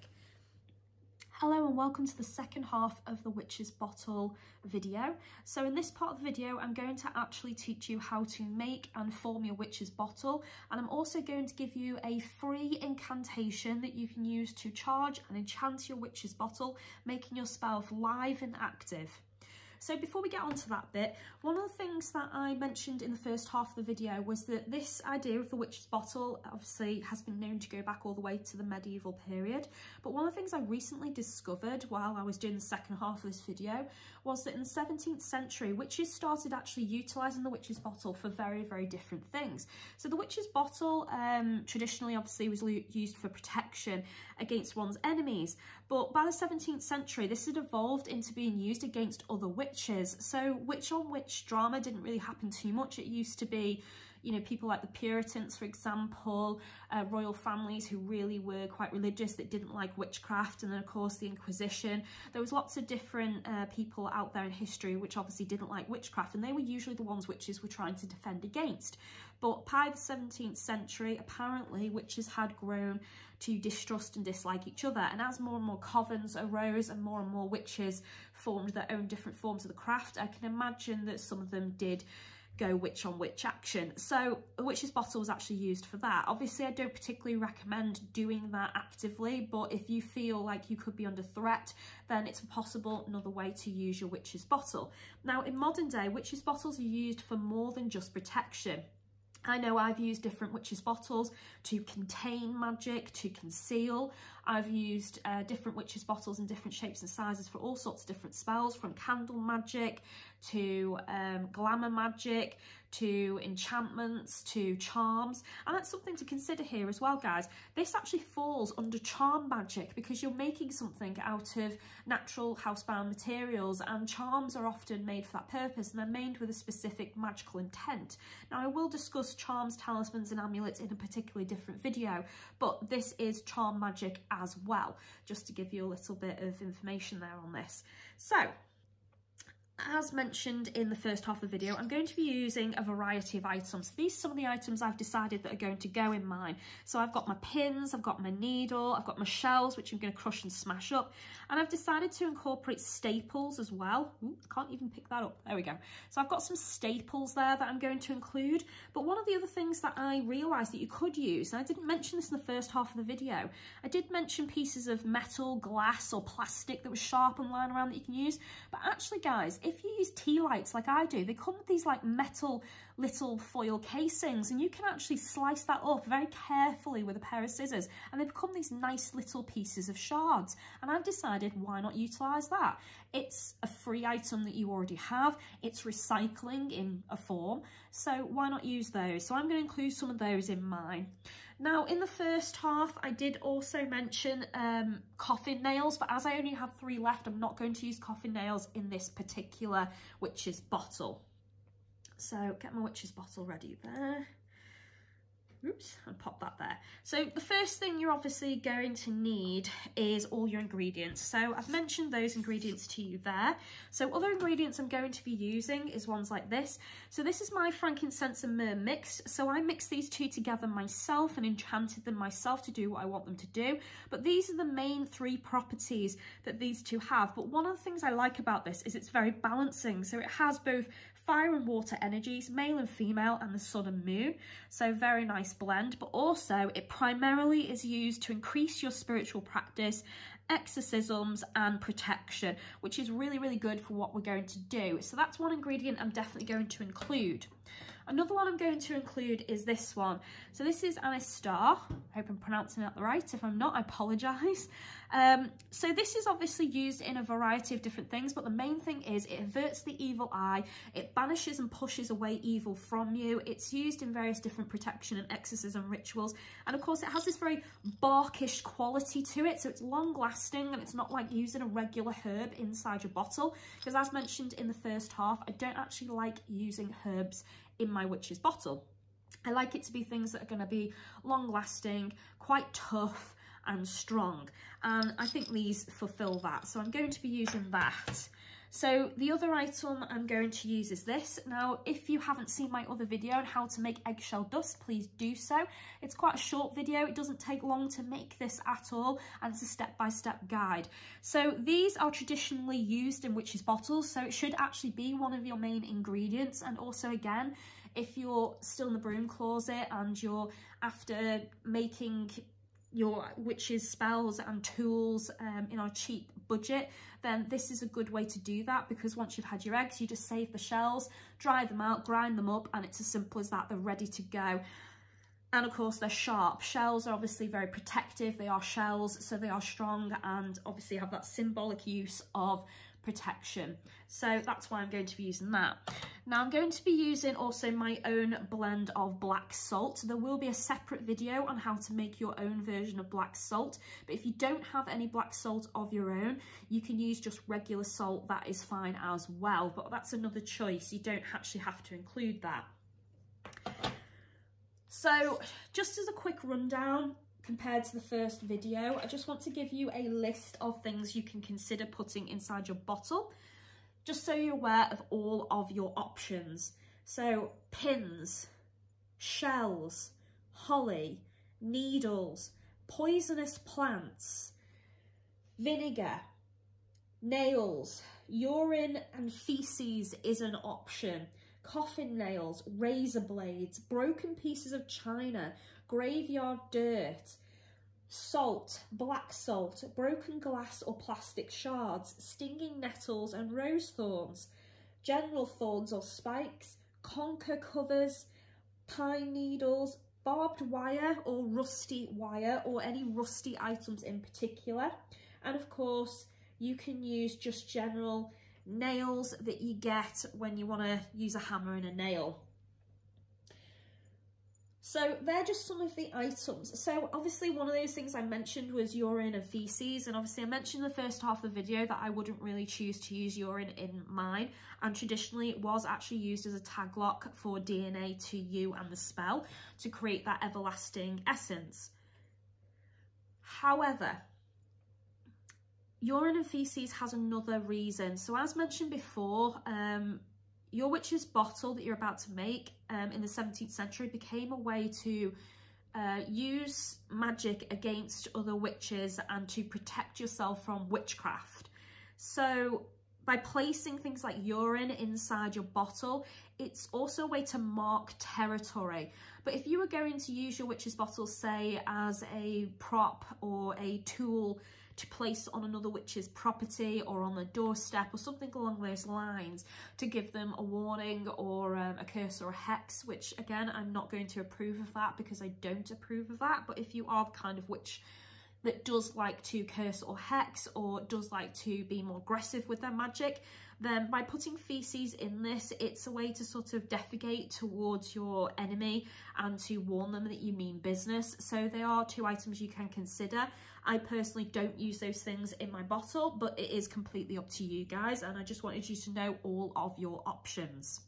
Hello and welcome to the second half of the Witch's Bottle video. So in this part of the video, I'm going to actually teach you how to make and form your Witch's Bottle, and I'm also going to give you a free incantation that you can use to charge and enchant your Witch's Bottle, making your spells live and active. So before we get on to that bit, one of the things that I mentioned in the first half of the video was that this idea of the Witch's Bottle obviously has been known to go back all the way to the medieval period. But one of the things I recently discovered while I was doing the second half of this video was that in the 17th century, witches started actually utilising the Witch's Bottle for very, very different things. So the Witch's Bottle traditionally obviously was used for protection against one's enemies. But by the 17th century, this had evolved into being used against other witches. So witch on witch drama didn't really happen too much. It used to be, you know, people like the Puritans, for example, royal families who really were quite religious that didn't like witchcraft, and then of course the Inquisition. There was lots of different people out there in history which obviously didn't like witchcraft, and they were usually the ones witches were trying to defend against. But by the 17th century, apparently witches had grown to distrust and dislike each other, and as more and more covens arose and more witches formed their own different forms of the craft, I can imagine that some of them did go witch on witch action. So a Witch's Bottle was actually used for that. Obviously I don't particularly recommend doing that actively, but if you feel like you could be under threat, then it's a possible another way to use your Witch's Bottle. Now in modern day, Witch's Bottles are used for more than just protection. I know I've used different Witch's Bottles to contain magic, to conceal. I've used different Witch's Bottles in different shapes and sizes for all sorts of different spells, from candle magic to glamour magic, to enchantments, to charms. And that's something to consider here as well, guys. This actually falls under charm magic because you're making something out of natural housebound materials, and charms are often made for that purpose, and they're made with a specific magical intent. Now I will discuss charms, talismans and amulets in a particularly different video, but this is charm magic as well, just to give you a little bit of information there on this. So as mentioned in the first half of the video, I'm going to be using a variety of items. These are some of the items I've decided that are going to go in mine. So I've got my pins, I've got my needle, I've got my shells, which I'm going to crush and smash up. And I've decided to incorporate staples as well. Ooh, can't even pick that up. There we go. So I've got some staples there that I'm going to include. But one of the other things that I realised that you could use, and I didn't mention this in the first half of the video, I did mention pieces of metal, glass or plastic that was sharp and lying around that you can use. But actually, guys, if you use tea lights like I do, they come with these like metal little foil casings, and you can actually slice that up very carefully with a pair of scissors, and they become these nice little pieces of shards. And I've decided, why not utilise that? It's a free item that you already have, it's recycling in a form, so why not use those? So I'm going to include some of those in mine. Now in the first half I did also mention coffin nails, but as I only have 3 left, I'm not going to use coffin nails in this particular Witch's Bottle. So get my Witch's Bottle ready there. Oops, and pop that there. So the first thing you're obviously going to need is all your ingredients. So I've mentioned those ingredients to you there. So other ingredients I'm going to be using is ones like this. So this is my frankincense and myrrh mix. So I mixed these two together myself and enchanted them myself to do what I want them to do. But these are the main 3 properties that these two have. But one of the things I like about this is it's very balancing. So it has both fire and water energies, male and female, and the sun and moon. So very nice blend, but also it primarily is used to increase your spiritual practice, exorcisms and protection, which is really, really good for what we're going to do. So that's one ingredient I'm definitely going to include. Another one I'm going to include is this one. So this is Anis Star. I hope I'm pronouncing that right. If I'm not, I apologise. So this is obviously used in a variety of different things, but the main thing is it averts the evil eye, it banishes and pushes away evil from you. It's used in various different protection and exorcism rituals, and of course it has this very barkish quality to it, so it's long lasting and it's not like using a regular herb inside your bottle, because as mentioned in the first half, I don't actually like using herbs in my witch's bottle. I like it to be things that are going to be long lasting, quite tough and strong, and I think these fulfill that, so I'm going to be using that. So the other item I'm going to use is this. Now, if you haven't seen my other video on how to make eggshell dust, please do so. It's quite a short video, it doesn't take long to make this at all, and it's a step-by-step guide. So these are traditionally used in witches' bottles, so it should actually be one of your main ingredients. And also, again, if you're still in the broom closet and you're after making your witches spells and tools in a cheap budget, then this is a good way to do that, because once you've had your eggs, you just save the shells, dry them out, grind them up, and it's as simple as that. They're ready to go. And of course they're sharp. Shells are obviously very protective. They are shells, so they are strong and obviously have that symbolic use of protection. So that's why I'm going to be using that. Now I'm going to be using also my own blend of black salt. There will be a separate video on how to make your own version of black salt, but if you don't have any black salt of your own, you can use just regular salt. That is fine as well, but that's another choice. You don't actually have to include that. So just as a quick rundown compared to the first video, I just want to give you a list of things you can consider putting inside your bottle, just so you're aware of all of your options. So pins, shells, holly, needles, poisonous plants, vinegar, nails, urine and feces is an option, coffin nails, razor blades, broken pieces of china, graveyard dirt, salt, black salt, broken glass or plastic shards, stinging nettles and rose thorns, general thorns or spikes, conker covers, pine needles, barbed wire or rusty wire, or any rusty items in particular. And of course, you can use just general nails that you get when you want to use a hammer and a nail. So they're just some of the items. So obviously one of those things I mentioned was urine and feces, and obviously I mentioned in the first half of the video that I wouldn't really choose to use urine in mine, and traditionally it was actually used as a tag lock for DNA to you and the spell to create that everlasting essence. However, urine and feces has another reason. So as mentioned before, your witch's bottle that you're about to make in the 17th century became a way to use magic against other witches and to protect yourself from witchcraft. So by placing things like urine inside your bottle, it's also a way to mark territory. But if you were going to use your witch's bottle, say, as a prop or a tool to place on another witch's property or on the doorstep or something along those lines to give them a warning or a curse or a hex, which again, I'm not going to approve of that because I don't approve of that. But if you are the kind of witch that does like to curse or hex or does like to be more aggressive with their magic, then by putting feces in this, it's a way to sort of defecate towards your enemy and to warn them that you mean business. So they are two items you can consider. I personally don't use those things in my bottle, but it is completely up to you guys, and I just wanted you to know all of your options.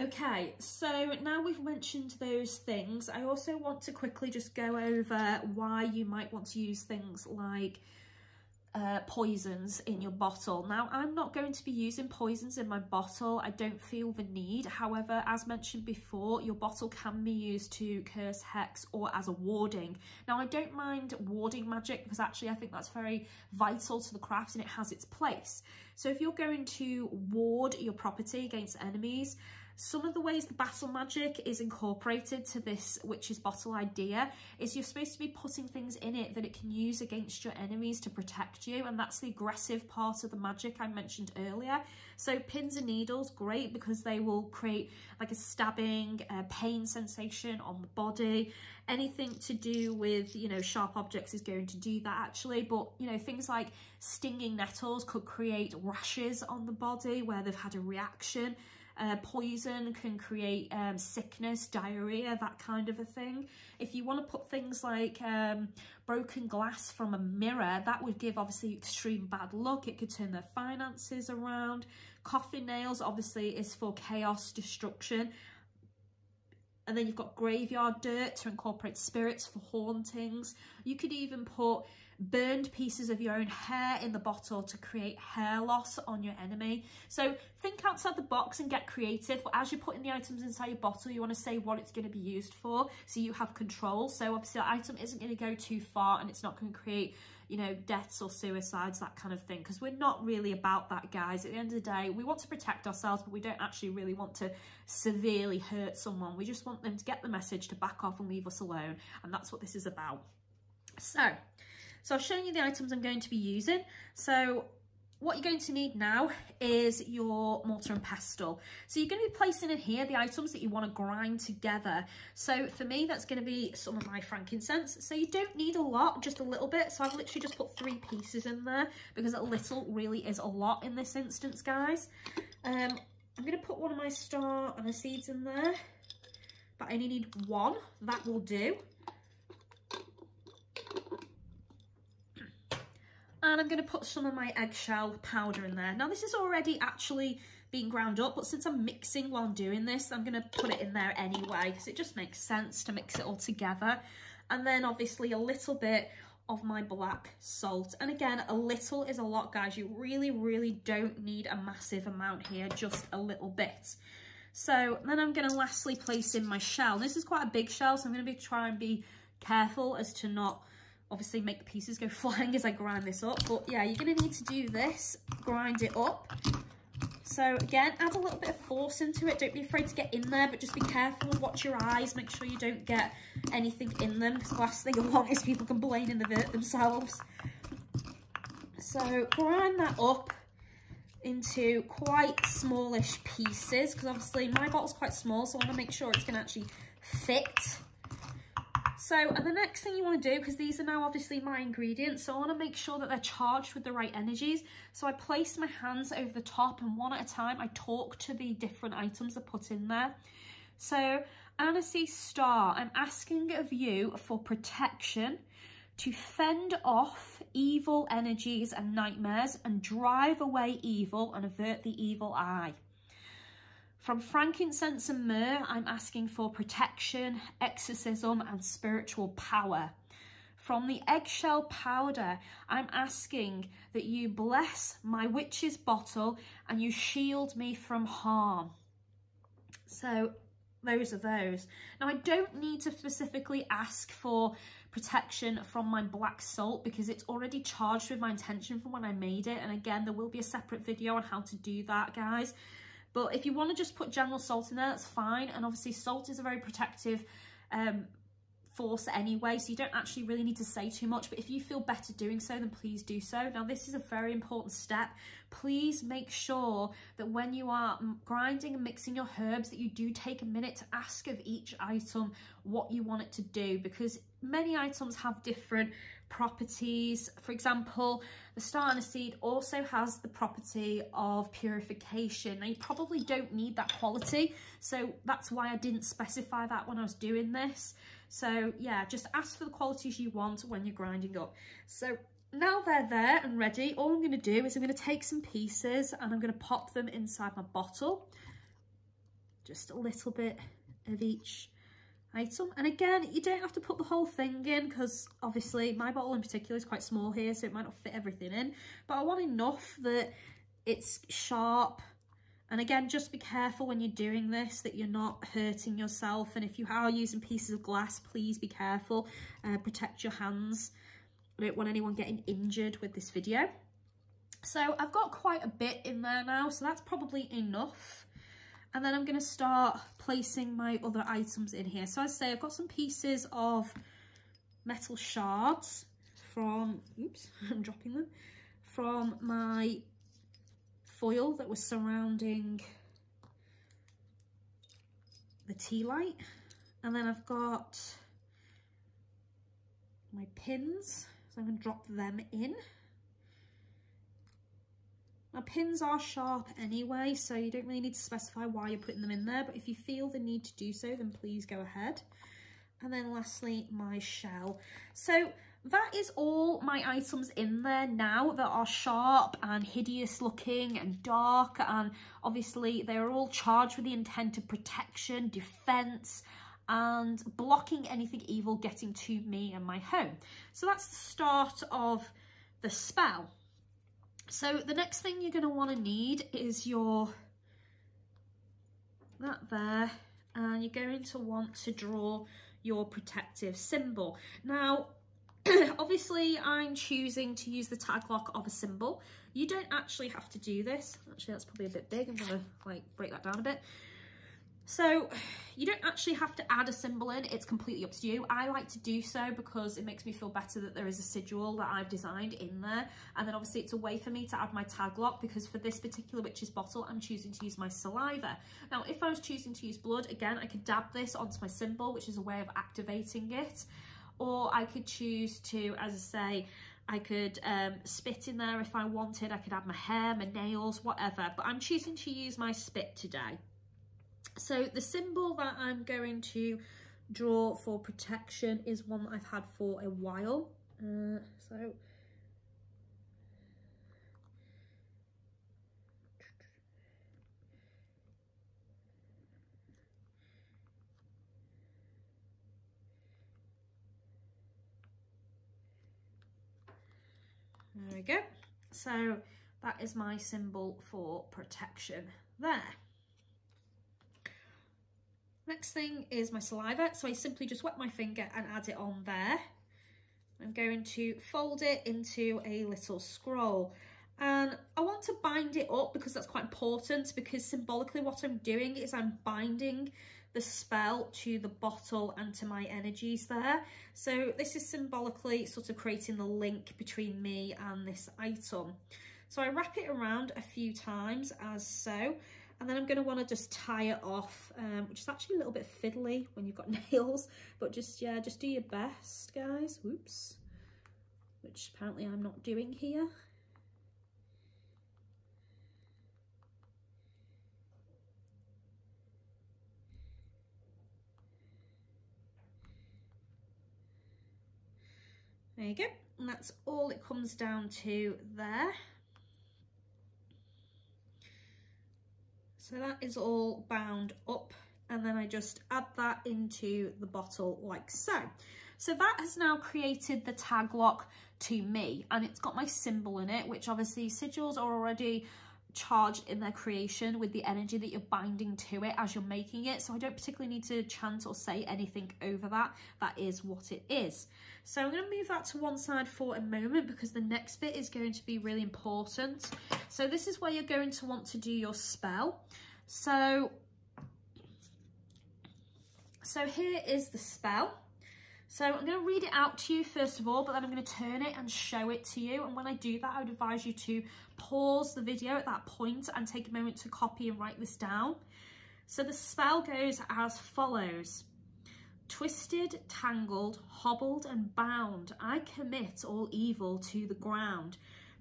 Okay, so now we've mentioned those things, I also want to quickly just go over why you might want to use things like poisons in your bottle. Now, I'm not going to be using poisons in my bottle. I don't feel the need. However, as mentioned before, your bottle can be used to curse, hex, or as a warding. Now, I don't mind warding magic because actually I think that's very vital to the craft and it has its place. So if you're going to ward your property against enemies, some of the ways the battle magic is incorporated to this witch's bottle idea is you're supposed to be putting things in it that it can use against your enemies to protect you, and that's the aggressive part of the magic I mentioned earlier. So pins and needles, great, because they will create like a stabbing, pain sensation on the body. Anything to do with, you know, sharp objects is going to do that actually. But, you know, things like stinging nettles could create rashes on the body where they've had a reaction. Poison can create sickness, diarrhea, that kind of a thing. If you want to put things like broken glass from a mirror, that would give obviously extreme bad luck. It could turn their finances around. Coffin nails obviously is for chaos, destruction. And then you've got graveyard dirt to incorporate spirits for hauntings. You could even put burned pieces of your own hair in the bottle to create hair loss on your enemy. So think outside the box and get creative. But as you're putting the items inside your bottle, you want to say what it's going to be used for, so you have control. So obviously the item isn't going to go too far and it's not going to create, you know, deaths or suicides, that kind of thing, because we're not really about that, guys. At the end of the day, we want to protect ourselves, but we don't actually really want to severely hurt someone. We just want them to get the message to back off and leave us alone, and that's what this is about. So I've shown you the items I'm going to be using. So what you're going to need now is your mortar and pestle. So you're going to be placing in here the items that you want to grind together. So for me, that's going to be some of my frankincense. So you don't need a lot, just a little bit. So I've literally just put 3 pieces in there because a little really is a lot in this instance, guys. I'm going to put one of my star anise seeds in there, but I only need 1. That will do. And I'm going to put some of my eggshell powder in there. Now this is already actually being ground up, but since I'm mixing while I'm doing this, I'm going to put it in there anyway, because it just makes sense to mix it all together. And then obviously a little bit of my black salt. And again, a little is a lot, guys. You really, really don't need a massive amount here, just a little bit. So then I'm going to lastly place in my shell. This is quite a big shell, so I'm going to try and be careful as to not obviously make the pieces go flying as I grind this up. But yeah, you're going to need to do this, grind it up. So again, add a little bit of force into it. Don't be afraid to get in there, but just be careful and watch your eyes. Make sure you don't get anything in them, because the last thing I want is people complaining they hurt themselves. So grind that up into quite smallish pieces, because obviously my bottle's quite small, so I want to make sure it's going to actually fit. So, and the next thing you want to do, because these are now obviously my ingredients, so I want to make sure that they're charged with the right energies. So I place my hands over the top, and one at a time I talk to the different items I put in there. So, Aniseed Star, I'm asking of you for protection to fend off evil energies and nightmares and drive away evil and avert the evil eye. From frankincense and myrrh, I'm asking for protection, exorcism, and spiritual power. From the eggshell powder, I'm asking that you bless my witch's bottle and you shield me from harm. So those are those. Now, I don't need to specifically ask for protection from my black salt because it's already charged with my intention from when I made it. And again, there will be a separate video on how to do that, guys. But if you want to just put general salt in there, that's fine. And obviously salt is a very protective force anyway, so you don't actually really need to say too much. But if you feel better doing so, then please do so. Now, this is a very important step. Please make sure that when you are grinding and mixing your herbs, that you do take a minute to ask of each item what you want it to do, because many items have different properties. For example, the star aniseed also has the property of purification. Now, you probably don't need that quality, so that's why I didn't specify that when I was doing this. So yeah, just ask for the qualities you want when you're grinding up. So now they're there and ready, all I'm going to do is I'm going to take some pieces and I'm going to pop them inside my bottle. Just a little bit of each item. And again, you don't have to put the whole thing in, because obviously my bottle in particular is quite small here, so it might not fit everything in. But I want enough that it's sharp. And again, just be careful when you're doing this that you're not hurting yourself. And if you are using pieces of glass, please be careful. Protect your hands. I don't want anyone getting injured with this video. So I've got quite a bit in there now, so that's probably enough. And then I'm going to start placing my other items in here. So as I say, I've got some pieces of metal shards from, oops, I'm dropping them, from my foil that was surrounding the tea light. And then I've got my pins, so I'm going to drop them in. Now pins are sharp anyway, so you don't really need to specify why you're putting them in there, but if you feel the need to do so, then please go ahead. And then lastly, my shell. So that is all my items in there now that are sharp and hideous looking and dark, and obviously they're all charged with the intent of protection, defense, and blocking anything evil getting to me and my home. So that's the start of the spell. So the next thing you're going to want to need is that there, and you're going to want to draw your protective symbol. Now, obviously I'm choosing to use the tag lock of a symbol. You don't actually have to do this. Actually, that's probably a bit big. I'm going to like break that down a bit. So you don't actually have to add a symbol in, it's completely up to you. I like to do so because it makes me feel better that there is a sigil that I've designed in there. And then obviously it's a way for me to add my tag lock, because for this particular witch's bottle, I'm choosing to use my saliva. Now, if I was choosing to use blood, again, I could dab this onto my symbol, which is a way of activating it. Or I could choose to, as I say, I could spit in there if I wanted. I could add my hair, my nails, whatever. But I'm choosing to use my spit today. So the symbol that I'm going to draw for protection is one that I've had for a while. There we go. So that is my symbol for protection there. Next thing is my saliva. So I simply just wet my finger and add it on there. I'm going to fold it into a little scroll. And I want to bind it up because that's quite important, because symbolically what I'm doing is I'm binding the spell to the bottle and to my energies there. So this is symbolically sort of creating the link between me and this item. So I wrap it around a few times as so. And then I'm going to want to just tie it off, which is actually a little bit fiddly when you've got nails, but just, yeah, just do your best, guys. Whoops. Which apparently I'm not doing here. There you go. And that's all it comes down to there. So that is all bound up, and then I just add that into the bottle like so. So that has now created the tag lock to me, and it's got my symbol in it, which obviously sigils are already charged in their creation with the energy that you're binding to it as you're making it. So I don't particularly need to chant or say anything over that. That is what it is. So I'm going to move that to one side for a moment, because the next bit is going to be really important. So this is where you're going to want to do your spell. So here is the spell. So I'm going to read it out to you first of all, but then I'm going to turn it and show it to you. And when I do that, I would advise you to pause the video at that point and take a moment to copy and write this down. So the spell goes as follows. Twisted, tangled, hobbled and bound, I commit all evil to the ground.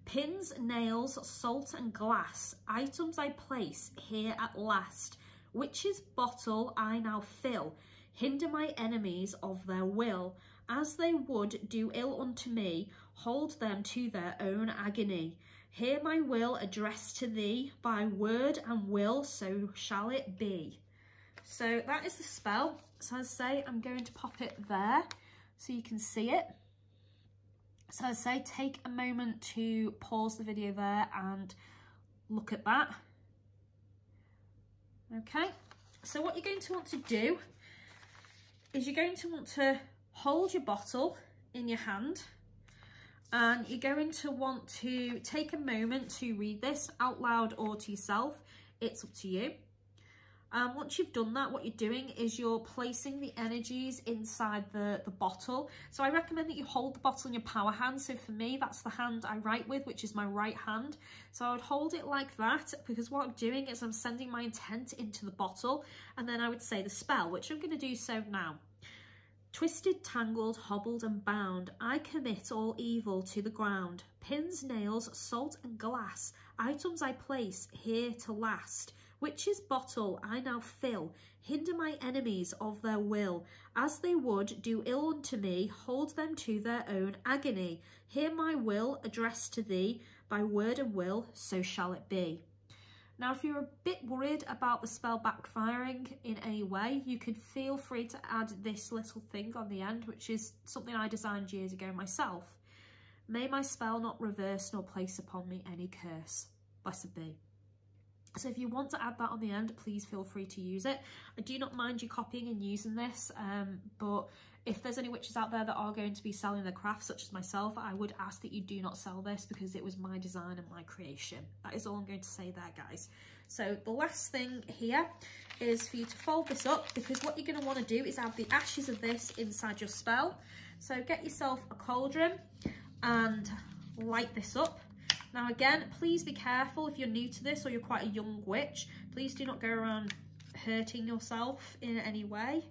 Pins, nails, salt and glass, items I place here at last. Witch's bottle I now fill, hinder my enemies of their will. As they would do ill unto me, hold them to their own agony. Hear my will addressed to thee, by word and will so shall it be. So that is the spell. So as I say, I'm going to pop it there so you can see it. So as I say, take a moment to pause the video there and look at that. Okay, so what you're going to want to do is you're going to want to hold your bottle in your hand, and you're going to want to take a moment to read this out loud or to yourself. It's up to you. And once you've done that, what you're doing is you're placing the energies inside the bottle. So I recommend that you hold the bottle in your power hand. So for me, that's the hand I write with, which is my right hand. So I would hold it like that, because what I'm doing is I'm sending my intent into the bottle, and then I would say the spell, which I'm going to do so now. Twisted, tangled, hobbled and bound, I commit all evil to the ground. Pins, nails, salt and glass, items I place here to last. Witch's bottle I now fill, hinder my enemies of their will. As they would do ill unto me, hold them to their own agony. Hear my will addressed to thee, by word and will, so shall it be. Now, if you're a bit worried about the spell backfiring in any way, you could feel free to add this little thing on the end, which is something I designed years ago myself. May my spell not reverse nor place upon me any curse. Blessed be. So if you want to add that on the end, please feel free to use it. I do not mind you copying and using this, but if there's any witches out there that are going to be selling their crafts, such as myself, I would ask that you do not sell this, because it was my design and my creation. That is all I'm going to say there, guys. So the last thing here is for you to fold this up, because what you're going to want to do is add the ashes of this inside your spell. So get yourself a cauldron and light this up. Now again, please be careful if you're new to this or you're quite a young witch. Please do not go around hurting yourself in any way.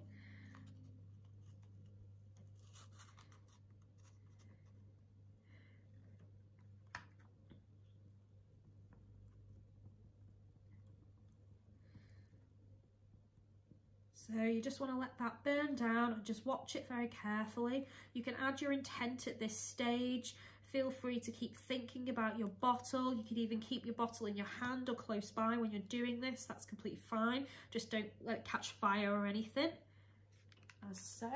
So you just want to let that burn down and just watch it very carefully. You can add your intent at this stage. Feel free to keep thinking about your bottle. You can even keep your bottle in your hand or close by when you're doing this. That's completely fine. Just don't let it catch fire or anything. As so.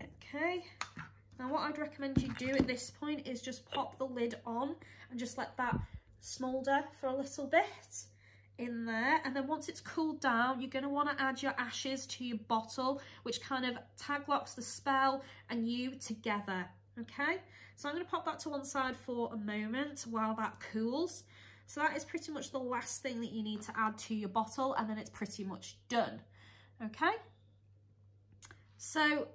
Okay. Now what I'd recommend you do at this point is just pop the lid on and just let that smoulder for a little bit in there. And then once it's cooled down, you're going to want to add your ashes to your bottle, which kind of tag locks the spell and you together. Okay, so I'm going to pop that to one side for a moment while that cools. So that is pretty much the last thing that you need to add to your bottle, and then it's pretty much done. Okay, so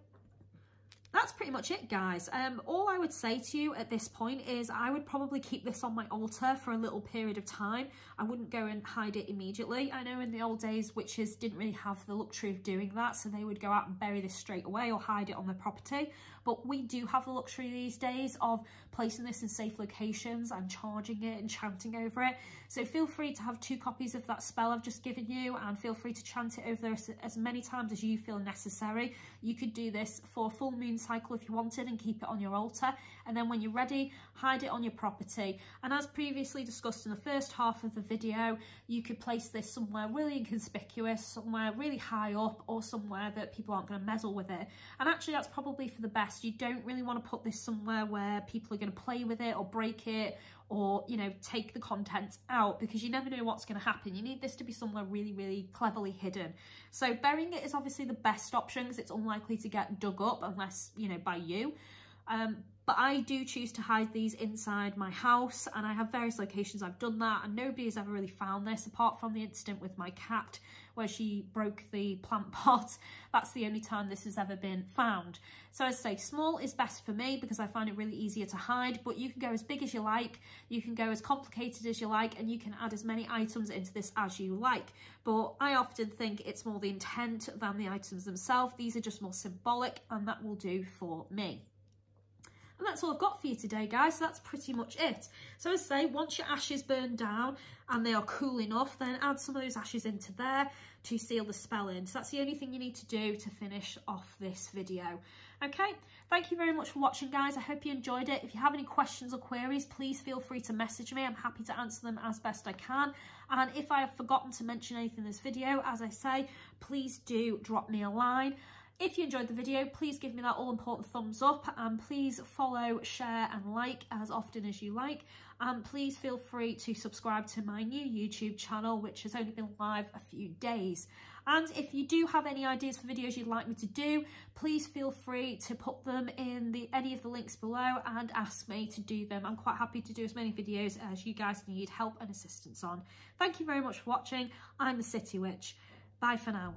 that's pretty much it, guys. All I would say to you at this point is I would probably keep this on my altar for a little period of time. I wouldn't go and hide it immediately. I know in the old days witches didn't really have the luxury of doing that, so they would go out and bury this straight away or hide it on their property. But we do have the luxury these days of placing this in safe locations and charging it and chanting over it. So feel free to have 2 copies of that spell I've just given you, and feel free to chant it over there as many times as you feel necessary. You could do this for a full moon cycle if you wanted and keep it on your altar, and then when you're ready, hide it on your property. And as previously discussed in the first half of the video, you could place this somewhere really inconspicuous, somewhere really high up, or somewhere that people aren't going to meddle with it. And actually that's probably for the best. You don't really want to put this somewhere where people are going to play with it or break it, or, you know, take the contents out, because you never know what's going to happen. You need this to be somewhere really, really cleverly hidden. So burying it is obviously the best option, because it's unlikely to get dug up unless, you know, by you. But I do choose to hide these inside my house, and I have various locations I've done that, and nobody has ever really found this apart from the incident with my cat where she broke the plant pot. That's the only time this has ever been found. So as I say, small is best for me because I find it really easier to hide, but you can go as big as you like, you can go as complicated as you like, and you can add as many items into this as you like. But I often think it's more the intent than the items themselves. These are just more symbolic, and that will do for me. And that's all I've got for you today, guys. So that's pretty much it. So as I say, once your ashes burn down and they are cool enough, then add some of those ashes into there to seal the spell in. So that's the only thing you need to do to finish off this video. Okay, thank you very much for watching, guys. I hope you enjoyed it. If you have any questions or queries, please feel free to message me. I'm happy to answer them as best I can. And if I have forgotten to mention anything in this video, as I say, please do drop me a line. If you enjoyed the video, please give me that all-important thumbs up, and please follow, share and like as often as you like. And please feel free to subscribe to my new YouTube channel, which has only been live a few days. And if you do have any ideas for videos you'd like me to do, please feel free to put them in any of the links below and ask me to do them. I'm quite happy to do as many videos as you guys need help and assistance on. Thank you very much for watching. I'm the City Witch. Bye for now.